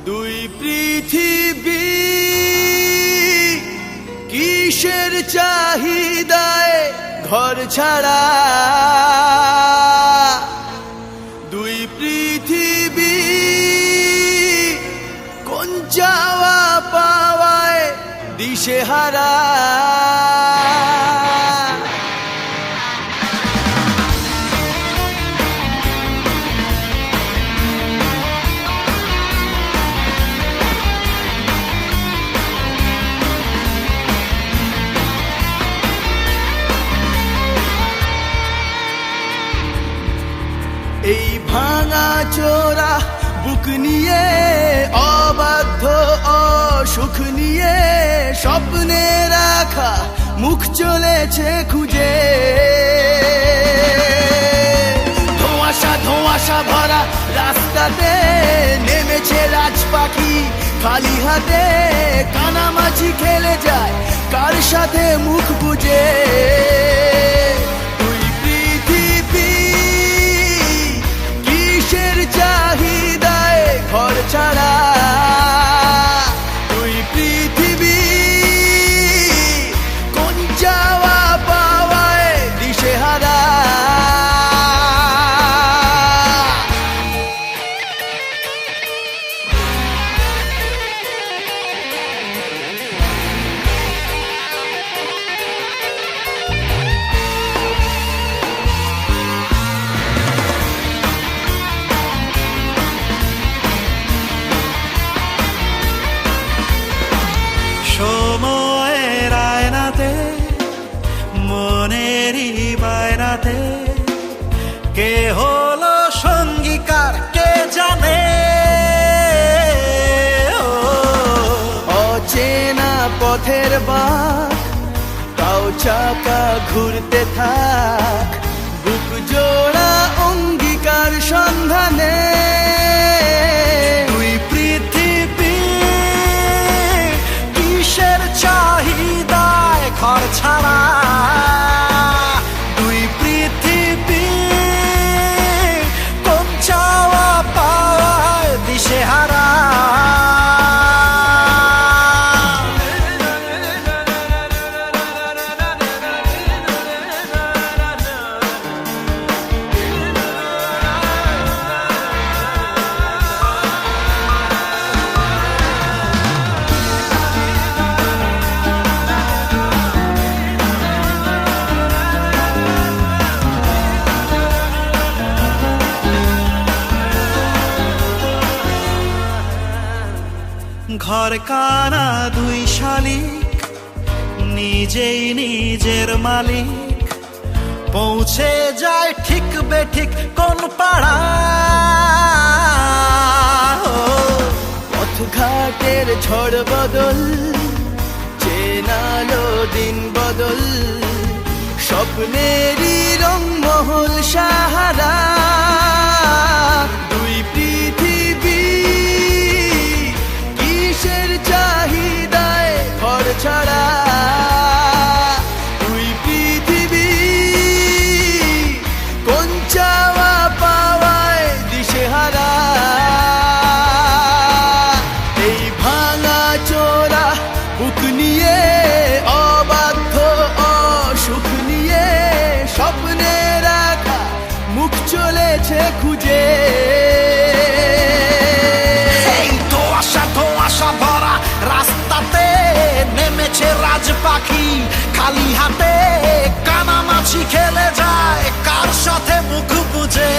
দুই পৃথিবী কিসের চাহিদায় ঘর ছাড়া, দুই পৃথিবী কোন চাওয়া পাওয়ায় দিশেহারা। এই ভাঙা চোরা বুক নিয়ে, অবাধ্য অসুখ নিয়ে, স্বপ্নে রাখা মুখ চলেছে খুঁজে। ধোঁয়াশা ধোঁয়াশা ভরা রাস্তাতে নেমেছে রাজ পাখি খালি হাতে, কানামাছি খেলে যায় কার সাথে মুখ বুঝে। চাহিদায় ঘর ছাড়া, দুই পৃথিবী কোন চাওয়া পাওয়ায় দিশেহারা। সময়ের আয়নাতে, মনেরই বায়নাতে, কে হলো সঙ্গীকার কে জানে। অচেনা পথের বাঁক, তাও চাকা ঘুরতে থাক, বুক জোড়া অঙ্গীকার সন্ধানে। চাহিদায় ঘর ছাড়া, দুই পৃথিবী কোন চাওয়া পাওয়ায় দিশেহারা। ঘর কানা দুই শালিক, নিজেই নিজের মালিক, পৌঁছে যায় ঠিক বেঠিক কোন পাড়া। পথঘাটের ঝড় বদল, চেনালো দিন বদল, স্বপ্নেরই রংমহল সাহারা। দুই পৃথিবী কিসের চাহিদায় ঘর ছাড়া, দুই পৃথিবী কোন চাওয়া পাওয়ায় দিশেহারা। এই ভাঙা চোরা বুক নিয়ে, অবাধ্য অসুখ নিয়ে, স্বপ্নে রাখা মুখ চলেছে খুঁজে। রাস্তাতে নেমেছে রাজ পাখি খালি হাতে, কানামাছি খেলে যায় কার সাথে মুখ বুঝে।